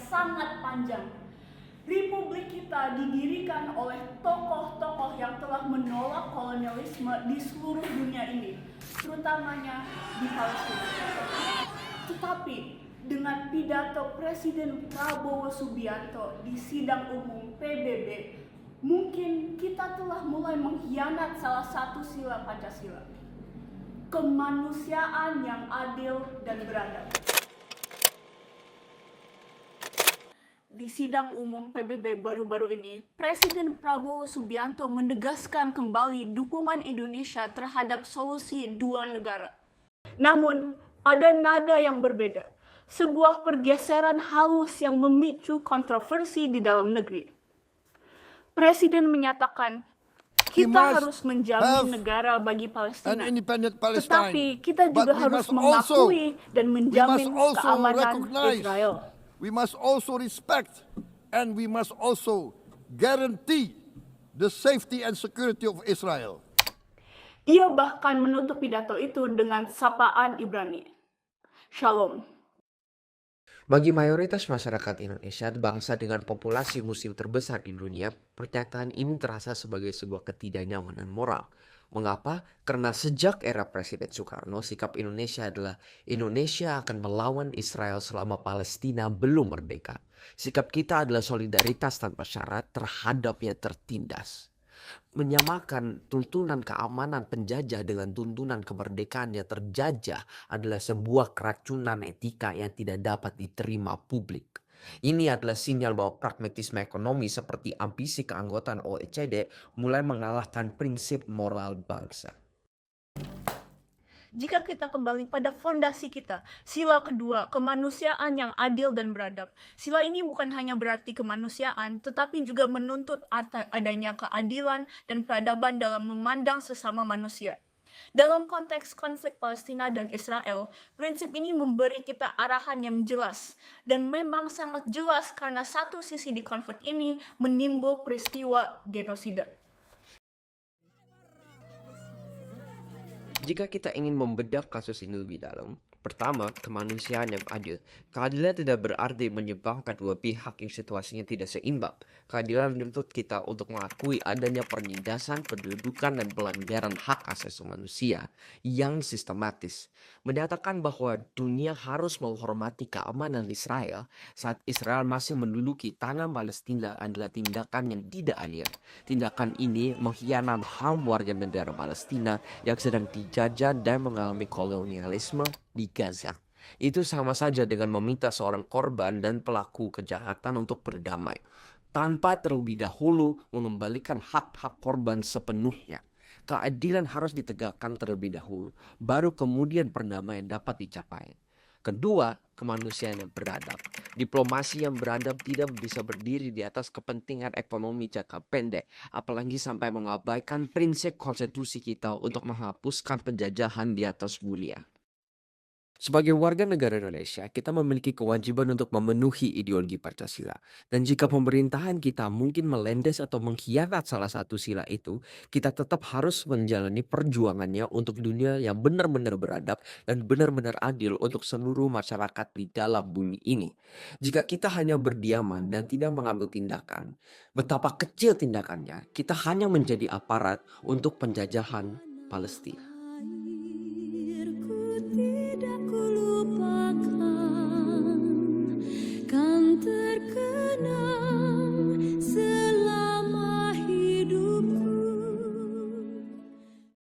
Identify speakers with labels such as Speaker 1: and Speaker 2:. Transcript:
Speaker 1: sangat panjang. Republik kita didirikan oleh tokoh-tokoh yang telah menolak kolonialisme di seluruh dunia ini, terutamanya di Palestina. Tetapi dengan pidato Presiden Prabowo Subianto di sidang umum PBB, mungkin kita telah mulai mengkhianat salah satu sila Pancasila, kemanusiaan yang adil dan beradab. Di sidang umum PBB baru-baru ini, Presiden Prabowo Subianto menegaskan kembali dukungan Indonesia terhadap solusi dua negara. Namun, ada nada yang berbeda, sebuah pergeseran halus yang memicu kontroversi di dalam negeri. Presiden menyatakan, kita harus menjamin negara bagi Palestina, tetapi kita juga harus mengakui dan menjamin keamanan Israel.
Speaker 2: We must also respect and we must also guarantee the safety and security of Israel.
Speaker 1: Ia bahkan menutup pidato itu dengan sapaan Ibrani. Shalom.
Speaker 3: Bagi mayoritas masyarakat Indonesia, bangsa dengan populasi muslim terbesar di dunia, pernyataan ini terasa sebagai sebuah ketidaknyamanan moral. Mengapa? Karena sejak era Presiden Soekarno, sikap Indonesia adalah Indonesia akan melawan Israel selama Palestina belum merdeka. Sikap kita adalah solidaritas tanpa syarat terhadapnya tertindas. Menyamakan tuntunan keamanan penjajah dengan tuntunan kemerdekaan yang terjajah adalah sebuah keracunan etika yang tidak dapat diterima publik. Ini adalah sinyal bahwa pragmatisme ekonomi seperti ambisi keanggotaan OECD mulai mengalahkan prinsip moral bangsa.
Speaker 1: Jika kita kembali pada fondasi kita, sila kedua, kemanusiaan yang adil dan beradab. Sila ini bukan hanya berarti kemanusiaan, tetapi juga menuntut adanya keadilan dan peradaban dalam memandang sesama manusia. Dalam konteks konflik Palestina dan Israel, prinsip ini memberi kita arahan yang jelas. Dan memang sangat jelas karena satu sisi di konflik ini menimbul peristiwa genosida.
Speaker 3: Jika kita ingin membedah kasus ini lebih dalam, pertama, kemanusiaan yang adil. Keadilan tidak berarti menyebabkan dua pihak yang situasinya tidak seimbang. Keadilan menuntut kita untuk mengakui adanya penindasan, pendudukan, dan pelanggaran hak asasi manusia yang sistematis. Menyatakan bahwa dunia harus menghormati keamanan Israel saat Israel masih menduduki tanah Palestina adalah tindakan yang tidak adil. Tindakan ini mengkhianati HAM warga negara Palestina yang sedang dijajah dan mengalami kolonialisme di Gaza. Itu sama saja dengan meminta seorang korban dan pelaku kejahatan untuk berdamai, tanpa terlebih dahulu mengembalikan hak-hak korban sepenuhnya. Keadilan harus ditegakkan terlebih dahulu, baru kemudian perdamaian dapat dicapai. Kedua, kemanusiaan yang beradab. Diplomasi yang beradab tidak bisa berdiri di atas kepentingan ekonomi jangka pendek, apalagi sampai mengabaikan prinsip konstitusi kita untuk menghapuskan penjajahan di atas dunia. Sebagai warga negara Indonesia, kita memiliki kewajiban untuk memenuhi ideologi Pancasila. Dan jika pemerintahan kita mungkin melendes atau mengkhianat salah satu sila itu, kita tetap harus menjalani perjuangannya untuk dunia yang benar-benar beradab dan benar-benar adil untuk seluruh masyarakat di dalam bumi ini. Jika kita hanya berdiaman dan tidak mengambil tindakan, betapa kecil tindakannya, kita hanya menjadi aparat untuk penjajahan Palestina.